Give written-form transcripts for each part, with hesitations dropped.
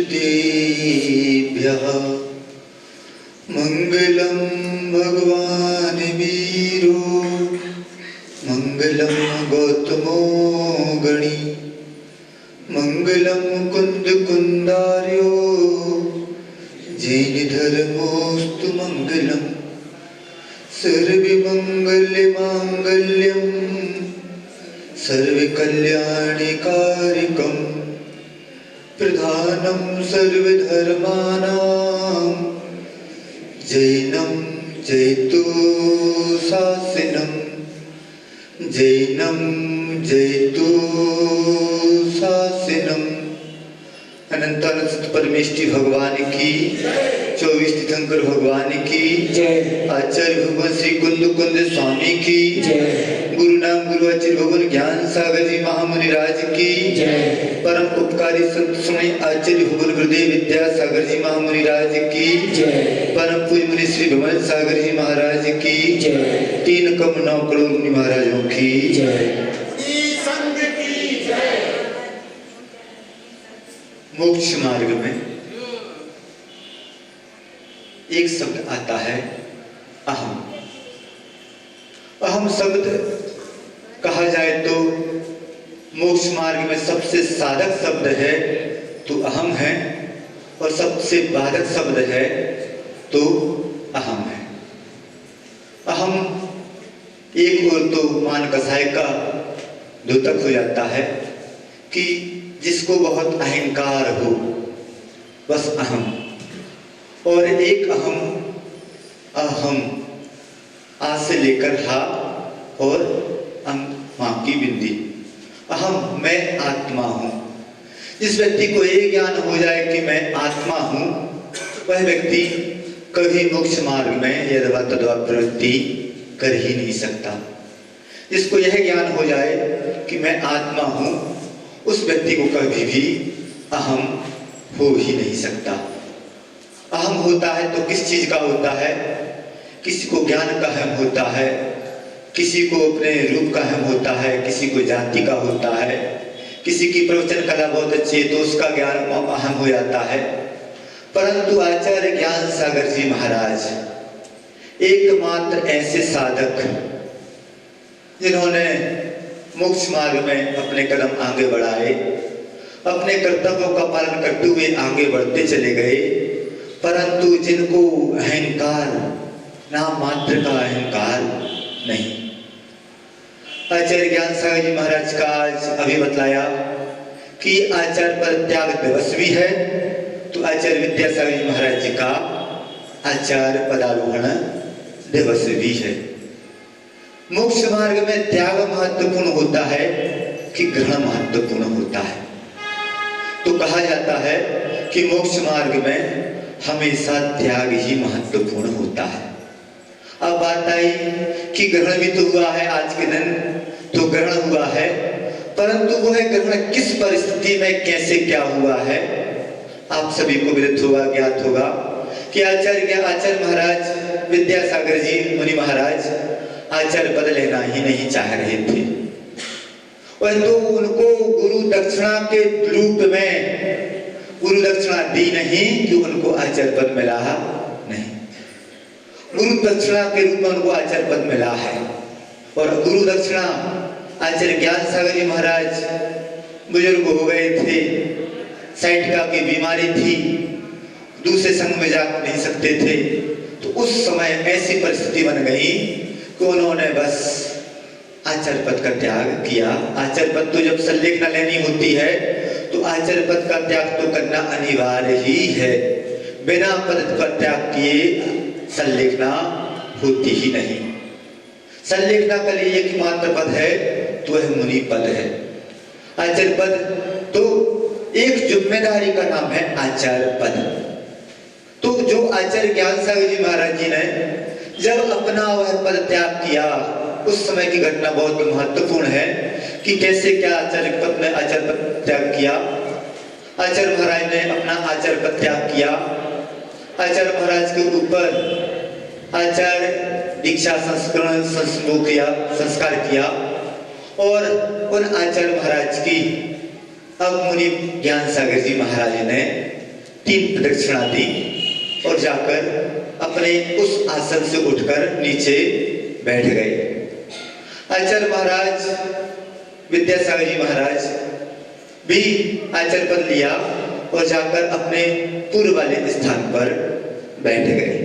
श्रुतेभ्यः मंगलम भगवान वीरो मंगलम गौतमो गणी मंगलम कुंद कुंदार्यो जैन धर्मोस्तु मंगलम सर्वमंगल मांगल्यम सर्वकल्याणिकारिकं प्रधानं सर्वधर्माणां जैनं जयतु शासनं जैनं जयतु शासनम्। अनंतानंद परमेष्टि भगवान की 24 तीर्थंकर भगवान की आचार्य भगवान श्री कुंद कुंद स्वामी की गुरु नाम गुरु आचार्य भगवान ज्ञान सागर जी महामुनि राज की परम उपकारी संत स्वामी आचार्य भगवान गुरुदेव विद्यासागर जी महामुनि राज की परम पूज्य मुनि श्री भवन सागर जी महाराज की 3 कम 9 करोड़ मुनि महाराजों की मोक्ष मार्ग में एक शब्द आता है अहम। अहम शब्द कहा जाए तो मोक्ष मार्ग में सबसे साधक शब्द है तो अहम है और सबसे बाधक शब्द है तो अहम है। अहम एक ओर तो मान कसाय का द्योतक हो जाता है कि जिसको बहुत अहंकार हो बस अहम, और एक अहम अहम आ से लेकर हा और मां की बिंदी अहम मैं आत्मा हूं। जिस व्यक्ति को ये ज्ञान हो जाए कि मैं आत्मा हूं वह व्यक्ति कभी मोक्ष मार्ग में यदवा तद्वा प्रवृत्ति कर ही नहीं सकता। जिसको यह ज्ञान हो जाए कि मैं आत्मा हूं उस व्यक्ति को कभी भी अहम हो ही नहीं सकता। अहम होता है तो किस चीज का होता है? किसी को ज्ञान का अहम होता है, किसी को अपने रूप का अहम होता है, किसी को जाति का होता है, किसी की प्रवचन कला बहुत अच्छी है तो उसका ज्ञान अहम हो जाता है। परंतु आचार्य ज्ञान सागर जी महाराज एकमात्र ऐसे साधक जिन्होंने मोक्ष मार्ग में अपने कदम आगे बढ़ाए, अपने कर्तव्यों का पालन करते हुए आगे बढ़ते चले गए, परंतु जिनको अहंकार नाम मात्र का अहंकार नहीं। आचार्य ज्ञान सागर जी महाराज का आज अभी बतलाया कि आचार्य पर त्याग दिवस भी है तो आचार्य विद्यासागर जी महाराज जी का आचार्य पदारोहण दिवस भी है। मोक्ष मार्ग में त्याग महत्वपूर्ण होता है कि ग्रहण महत्वपूर्ण होता है। तो कहा जाता है कि मोक्ष मार्ग में हमेशा त्याग ही महत्वपूर्ण होता है। अब बात आई कि ग्रहण भी तो हुआ है, आज के दिन तो ग्रहण हुआ है, परंतु वह ग्रहण किस परिस्थिति में कैसे क्या हुआ है आप सभी को विदित होगा, ज्ञात होगा कि आचार्य महाराज विद्यासागर जी मुनि महाराज आचार्य पद लेना ही नहीं चाह रहे थे, परंतु उनको गुरु दक्षिणा के रूप में गुरु दक्षिणा दी नहीं कि उनको आचार्य पद मिला नहीं। गुरु दक्षिणा के रूप में उनको आचार्य पद मिला है। और गुरु दक्षिणा आचार्य ज्ञान सागर जी महाराज बुजुर्ग हो गए थे, साइटिका की बीमारी थी, दूसरे संघ में जा नहीं सकते थे, तो उस समय ऐसी परिस्थिति बन गई कि उन्होंने बस आचार्य पद का त्याग किया। आचार्य पद तो जब संलेखना लेनी होती है तो आचार्य पद का त्याग तो करना अनिवार्य ही है। बिना पद का त्याग किए संलेखना होती ही नहीं। संलेखना का लिए एकमात्र पद है तो वह मुनि पद है। आचार्य पद तो एक जिम्मेदारी का नाम है आचार्य पद। तो जो आचार्य ज्ञान सागर जी महाराज जी ने जब अपना वह पद त्याग किया उस समय की घटना बहुत महत्वपूर्ण है कि कैसे क्या आचार्य पद में आचार्य पद त्याग किया। आचार्य महाराज ने अपना आचार्य पद त्याग किया। आचार्य महाराज के ऊपर आचार्य दीक्षा संस्कार किया और उन आचार्य महाराज की अब मुनि ज्ञान सागर जी महाराज ने 3 प्रदक्षिणा दी और जाकर अपने उस आसन से उठकर नीचे बैठ गए। आचार्य महाराज, विद्यासागर जी महाराज भी आचार्य पद लिया और जाकर अपने पूर्व वाले स्थान पर बैठ गए।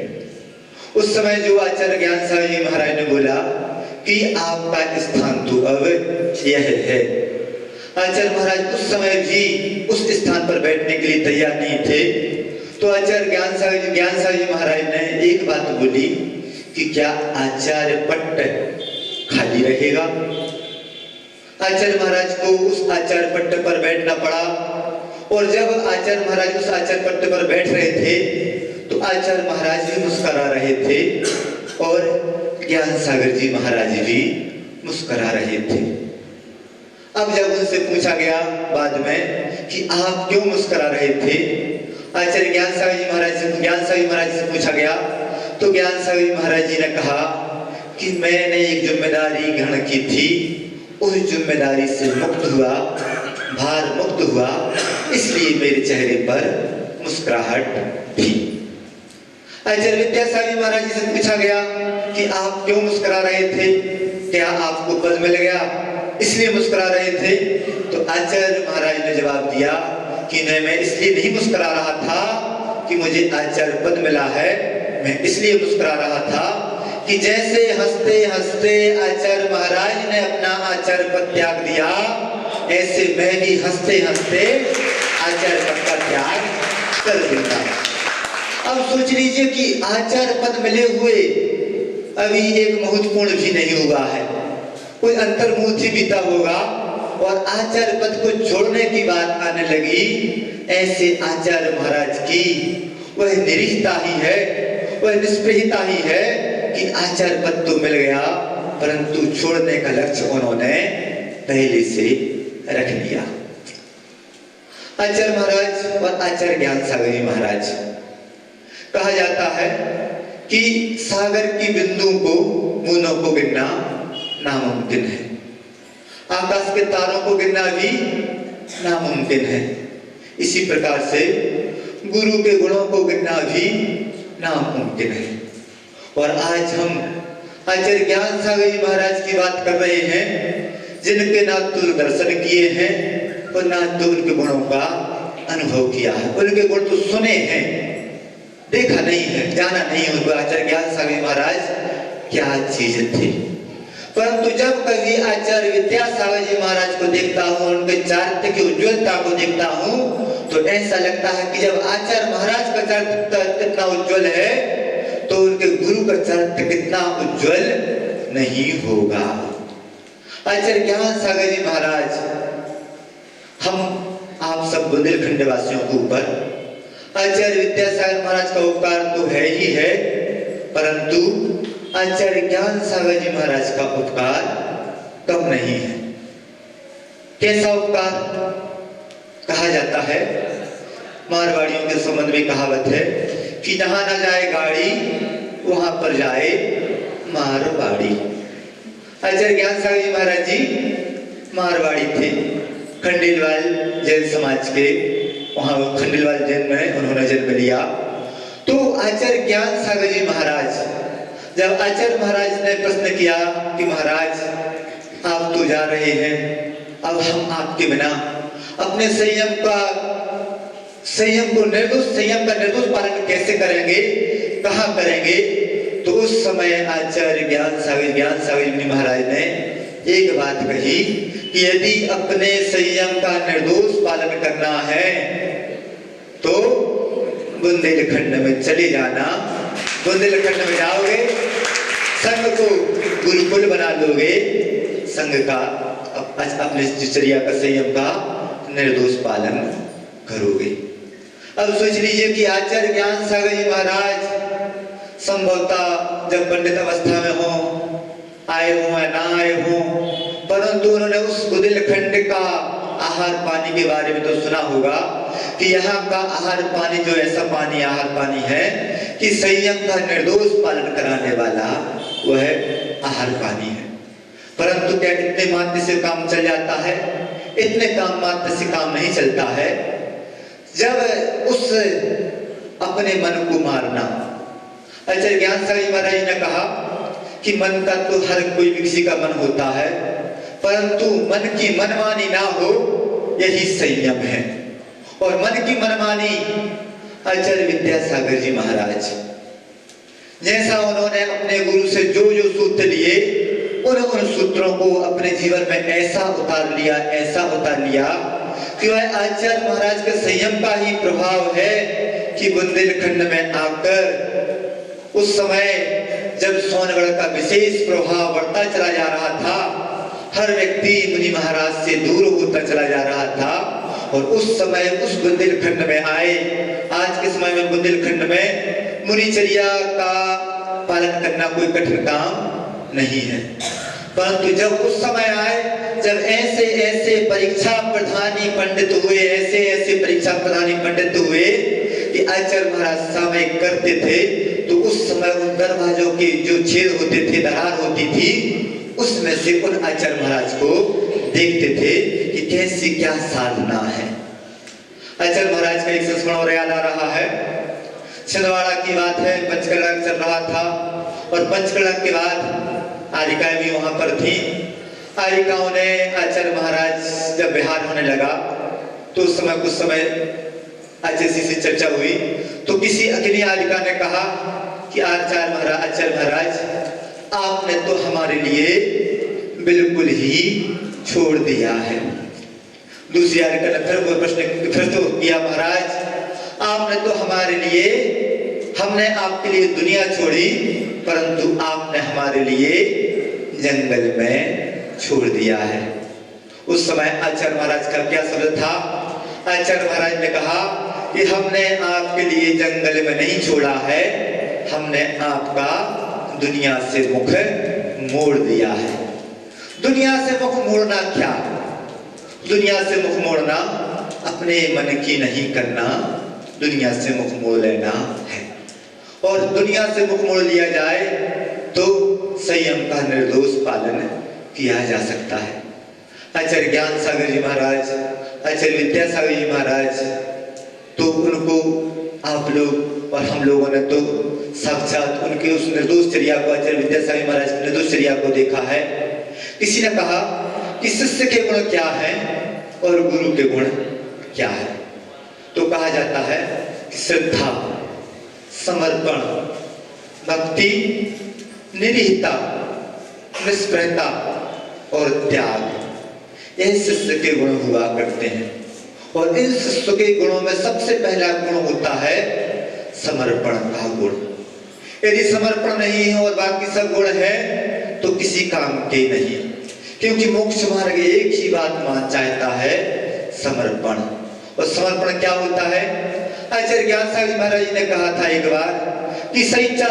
उस समय जो आचार्य ज्ञान सागर जी महाराज ने बोला कि आपका स्थान तो अब यह है। आचार्य महाराज उस समय भी उस स्थान पर बैठने के लिए तैयार नहीं थे। तो आचार्य ज्ञान सागर जी महाराज ने एक बात बोली कि क्या आचार्य पट्ट खाली रहेगा। आचार्य महाराज को उस आचार्य पट्ट पर बैठना पड़ा और जब आचार्य महाराज उस आचार्य पट्ट पर बैठ रहे थे तो आचार्य महाराज भी मुस्कुरा रहे थे और ज्ञान सागर जी महाराज भी मुस्कुरा रहे थे। अब जब उनसे पूछा गया बाद में कि आप क्यों मुस्कुरा रहे थे, आचार्य ज्ञान सागर जी महाराज से पूछा गया तो ज्ञान सागर जी महाराज जी ने कहा कि मैंने एक जिम्मेदारी ग्रहण की थी, उस जिम्मेदारी से मुक्त हुआ, भार मुक्त हुआ, इसलिए मेरे चेहरे पर मुस्कुराहट थी। आचार्य विद्यासागर जी महाराज जी से पूछा गया कि आप क्यों मुस्कुरा रहे थे, क्या आपको पद मिल गया इसलिए मुस्कुरा रहे थे। तो आचार्य महाराज ने जवाब दिया कि नहीं, मैं इसलिए नहीं मुस्कुरा रहा था कि मुझे आचार्य पद मिला है, मैं इसलिए मुस्कुरा रहा था कि जैसे हंसते हंसते आचार्य महाराज ने अपना आचार्य पद त्याग दिया, ऐसे मैं भी हंसते हंसते आचार्य पद का त्याग कर दूंगा। अब सोच लीजिए कि आचार्य पद मिले हुए अभी एक मुहूर्तपूर्ण भी नहीं हुआ है, कोई अंतर्मुहूर्त ही बीता होगा और आचार्य पद को छोड़ने की बात आने लगी। ऐसे आचार्य महाराज की वह निरीहता ही है, वह निष्प्रहिता ही है कि आचार्य पद तो मिल गया परंतु छोड़ने का लक्ष्य उन्होंने पहले से रख लिया। आचार्य महाराज और आचार्य ज्ञान सागर जी महाराज, कहा जाता है कि सागर की बिंदु को, बूंदों को गिनना नामुमकिन है, आकाश के तारों को गिनना भी नामुमकिन है। इसी प्रकार से गुरु के गुणों को गिनना भी नामुमकिन है। और आज हम आचार्य ज्ञान सागर जी महाराज की बात कर रहे हैं, जिनके ना तो दर्शन किए हैं और ना तो उनके गुणों का अनुभव किया है। उनके गुण तो सुने हैं, देखा नहीं है, जाना नहीं उनको आचार्य ज्ञान सागर जी महाराज क्या चीज थे। परंतु जब कभी आचार्य विद्यासागर जी महाराज को देखता हूँ, उनके चारित्र की उज्ज्वलता को देखता हूँ, तो ऐसा लगता है कि जब आचार्य महाराज का चारित्र कितना उज्ज्वल है तो उनके गुरु का चरित्र कितना उज्ज्वल नहीं होगा। आचार्य ज्ञान सागर जी महाराज, हम आप सब बुंदेलखंड वासियों के ऊपर आचार्य विद्यासागर महाराज का उपकार तो है ही है, परंतु आचार्य ज्ञान सागर जी महाराज का उपकार कम नहीं है। कैसा उपकार? कहा जाता है, मारवाड़ियों के संबंध में कहावत है कि जहां ना जाए गाड़ी वहां पर जाए मारवाड़ी। आचार्य ज्ञान सागर जी महाराज जी मारवाड़ी थे, खंडेलवाल जैन समाज के, वहां खंडेलवाल जैन में उन्होंने जन्म लिया। तो आचार्य ज्ञान सागर जी महाराज, जब आचार्य महाराज ने प्रश्न किया कि महाराज आप तो जा रहे हैं, अब हम आपके बिना अपने संयम का निर्दोष पालन कैसे करेंगे, कहाँ करेंगे? तो उस समय आचार्य ज्ञान सागर जी महाराज ने एक बात कही कि यदि अपने संयम का निर्दोष पालन करना है तो बुंदेलखंड में चले जाना। बुंदेलखंड में जाओगे, संघ को गुरुकुल बना लोगे, संघ का अपने दिनचर्या का, संयम का निर्दोष पालन करोगे। अब सोच लीजिए कि आचार्य ज्ञान सागर जी महाराज संभवतः जब पंडित अवस्था में हो, आए हो या ना आए हो, परंतु उन्होंने उस बुंदेलखंड का आहार पानी के बारे में तो सुना होगा कि यहाँ का आहार पानी जो ऐसा पानी, आहार पानी है कि संयम का निर्दोष पालन कराने वाला वह आहार पानी है। परंतु क्या इतने मात्र से काम चल जाता है? इतने काम मात्र से काम नहीं चलता है। जब उस अपने मन को मारना, आचार्य ज्ञान सागर जी महाराज ने कहा कि मन का तो हर कोई किसी का मन होता है, परंतु मन की मनमानी ना हो यही संयम है। और मन की मनमानी आचार्य विद्यासागर जी महाराज जैसा उन्होंने अपने गुरु से जो जो सूत्र लिए उन सूत्रों को अपने जीवन में ऐसा उतार लिया कि वह आचार्य महाराज के संयम का ही प्रभाव है कि बुंदेलखंड में आकर उस समय जब सोनगढ़ का विशेष प्रभाव बढ़ता चला जा रहा था, हर व्यक्ति मुनि महाराज से दूर होता चला जा रहा था, और उस समय उस बुंदेलखंड में आए। आज के समय में बुंदेलखंड में मुनिचर्या का पालन करना कोई कठिन काम नहीं है, परंतु जब उस समय आए जब ऐसे ऐसे परीक्षा प्रधानी पंडित हुए, ऐसे परीक्षा प्रधानी पंडित हुए कि आचार्य महाराज समय करते थे तो उस समय उन दरवाजों के जो छेद होते थे, दरार होती थी, उसमें से उन आचार्य महाराज को देखते थे कि कैसी क्या साधना है। आचार्य महाराज का एक संस्मरण और याद आ रहा है। छिंदवाड़ा की बात है, पंचकर्णा चल रहा था और पंचकर्णा के बाद आरिकाएं भी वहां पर थी। आरिकाओं ने आचार्य महाराज जब बिहार होने लगा तो उस समय कुछ समय आचार्य से चर्चा हुई तो किसी अग्नि आरिका ने कहा कि आचार्य महाराज आपने तो हमारे लिए बिल्कुल ही छोड़ दिया है। दूसरी आरिका ने फिर वो प्रश्न फिर तो किया, महाराज आपने तो हमारे लिए, हमने आपके लिए दुनिया छोड़ी परंतु आपने हमारे लिए जंगल में छोड़ दिया है। उस समय आचार्य महाराज का क्या शब्द था? आचार्य महाराज ने कहा कि हमने आपके लिए जंगल में नहीं छोड़ा है, हमने आपका दुनिया से मुख मोड़ दिया है। दुनिया से मुख मोड़ना क्या? दुनिया से मुख मोड़ना अपने मन की नहीं करना, दुनिया से मुख मोड़ लेना है। और दुनिया से मुख मोड़ लिया जाए तो संयम का निर्दोष पालन किया जा सकता है। आचार्य ज्ञान सागर जी महाराज, आचार्य विद्यासागर जी महाराज, तो उनको आप लोग और हम लोगों ने तो साक्षात उनके उस निर्दोष चर्या को, आचार्य विद्यासागर महाराज की निर्दोष चर्या को देखा है। किसी ने कहा कि शिष्य के गुण क्या है और गुरु के गुण क्या है, तो कहा जाता है कि श्रद्धा, समर्पण, भक्ति, निरीहता, निष्प्रहता और त्याग, यह शिष्य के गुण हुआ करते हैं। और इन शिष्य के गुणों में सबसे पहला गुण होता है समर्पण का गुण। यदि समर्पण नहीं है और बाकी सब गुण है तो किसी काम के नहीं, क्योंकि मोक्ष मार्ग एक ही बात मान चाहता है, समर्पण। और समर्पण क्या होता है? आचार्य ज्ञान सागर जी महाराज ने कहा था एक बार कि सच्चा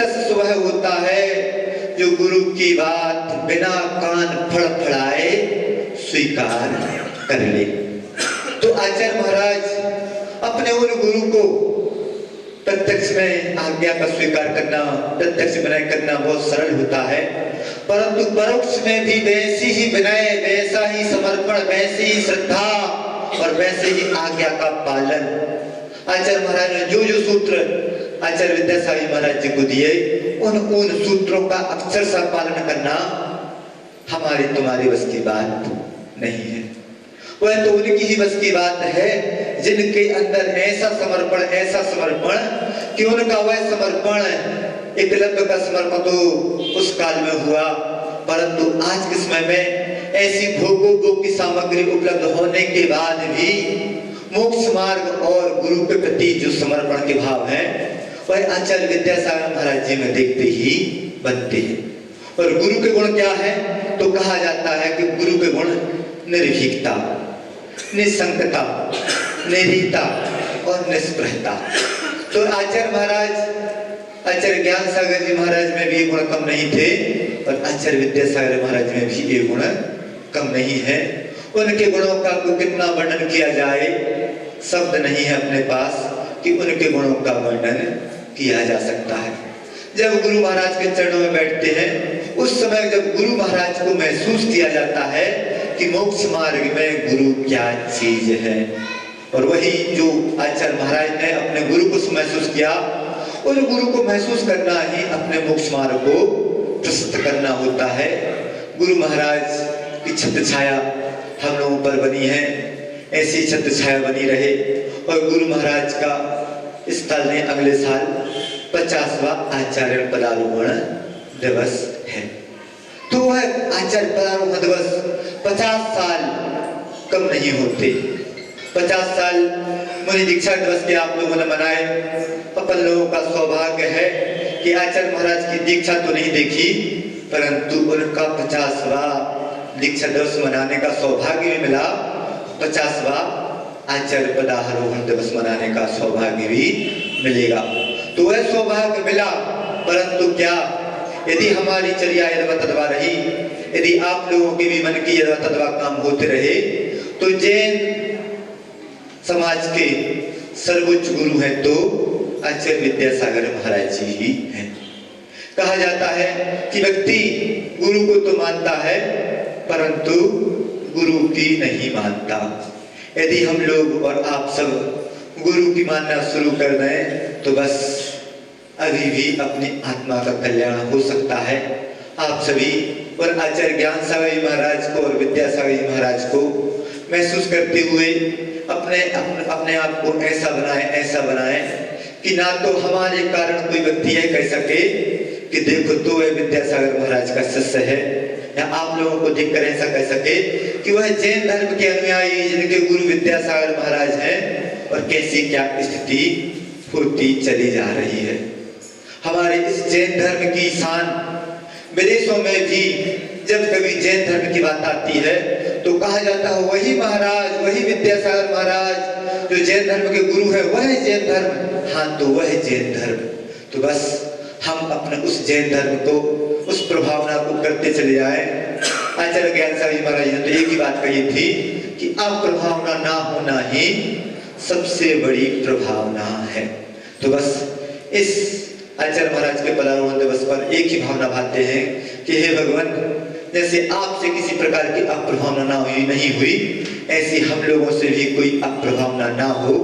शिष्य वह होता है जो गुरु की बात बिना कान फड़फड़ाए स्वीकार कर ले। तो आचार्य महाराज अपने उन गुरु को प्रत्यक्ष में आज्ञा का स्वीकार करना, प्रत्यक्ष विनय करना बहुत सरल होता है, परंतु परोक्ष में भी वैसी ही विनय, वैसा ही समर्पण, वैसी ही श्रद्धा और वैसे ही आज्ञा का पालन आचार्य महाराज ने जो जो सूत्र आचार्य विद्यासागर महाराज जी को दिए, उन सूत्रों का अक्षरशः पालन करना हमारी तुम्हारी बस की बात नहीं है। वह तो उनकी ही बस की बात है जिनके अंदर ऐसा समर्पण कि उनका वह समर्पण, एकलव्य का समर्पण तो उस काल में हुआ, परंतु आज के समय में ऐसी भोगों की सामग्री उपलब्ध होने के बाद भी मोक्ष मार्ग और गुरु के प्रति जो समर्पण के भाव है वह आचार्य विद्यासागर महाराज जी में देखते ही बनते हैं। और गुरु के गुण क्या है? तो कहा जाता है कि गुरु के गुण निर्भीकता, निसंकता, निरीहता और निष्प्रहता। तो आचार्य महाराज, आचार्य ज्ञान सागर जी महाराज में भी ये गुण कम नहीं थे और आचार्य विद्यासागर महाराज में भी ये गुण कम नहीं है। उनके गुणों का कितना वर्णन किया जाए, शब्द नहीं है अपने पास कि उनके गुणों का वर्णन किया जा सकता है। जब गुरु महाराज के चरणों में बैठते हैं उस समय जब गुरु महाराज को महसूस किया जाता है कि मोक्ष मार्ग में गुरु क्या चीज है, और वही जो आचार्य महाराज ने अपने गुरु को महसूस किया, उस गुरु को महसूस करना ही अपने मोक्ष मार्ग को प्रस्तुत करना होता है। गुरु महाराज की छत्र छाया हम लोगों पर बनी है, ऐसी छत्र छाया बनी रहे। और गुरु महाराज का इस साल में अगले साल 50वां आचार्य पदारोहण दिवस है। तो वह आचार्य पदारोहण दिवस 50 साल कम नहीं होते। 50 साल मुनि दीक्षा दिवस के आप लोगों ने मनाए। अपन लोगों का सौभाग्य है कि आचार्य महाराज की दीक्षा तो नहीं देखी, परंतु उनका 50वां दीक्षा दिवस मनाने का सौभाग्य भी मिला। 50वां आचार्य पदारोहण दिवस मनाने का सौभाग्य भी मिलेगा। तो वह सौभाग्य मिला, परंतु क्या यदि हमारी चर्या यथावत रही, यदि आप लोगों के भी मन की यथावत काम होते रहे, तो जैन समाज के सर्वोच्च गुरु हैं तो आचार्य विद्यासागर महाराज जी ही हैं। कहा जाता है कि व्यक्ति गुरु को तो मानता है, परंतु गुरु की नहीं मानता। यदि हम लोग और आप सब गुरु की मानना शुरू कर दें तो बस अभी भी अपनी आत्मा का कल्याण हो सकता है। आप सभी और आचार्य ज्ञान सागर जी महाराज को और विद्यासागर जी महाराज को महसूस करते हुए अपने आप को ऐसा बनाए कि ना तो हमारे कारण कोई व्यक्ति यह कह सके कि देखो तो वह विद्यासागर महाराज का शिष्य है, या आप लोगों को देखकर ऐसा कह सके कि वह जैन धर्म के अनुयायी जिनके गुरु विद्यासागर महाराज हैं, और कैसी क्या स्थिति होती चली जा रही है। हमारे इस जैन धर्म की शान विदेशों में भी जब कभी जैन धर्म की बात आती है तो कहा जाता है वही महाराज, वही विद्यासागर महाराज जो जैन धर्म के गुरु है, वह जैन धर्म। हाँ, तो वह जैन धर्म। तो बस हम अपने उस जैन धर्म को, उस प्रभावना को करते चले जाए। आचार्य ज्ञान सागर जी महाराज ने तो एक ही बात कही थी कि अप्रभावना ना होना ही सबसे बड़ी प्रभावना है। तो बस इस आचार्य महाराज के पदारोहण दिवस पर एक ही भावना भाते हैं कि हे भगवान, जैसे आपसे किसी प्रकार की अप्रभावना ना हुई नहीं हुई, ऐसी हम लोगों से भी कोई अप्रभावना ना हो।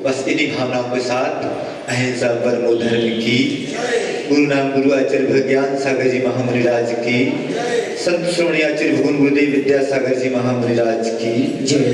बस इन्हीं भावनाओं के साथ अहिंसा परमो धर्म की, गुरु नाम गुरु आचार्य ज्ञान सागर जी महामुनिराज की, संत श्रोणी आचार्य भगवान गुरुदेव विद्यासागर जी महामुनिराज की जय।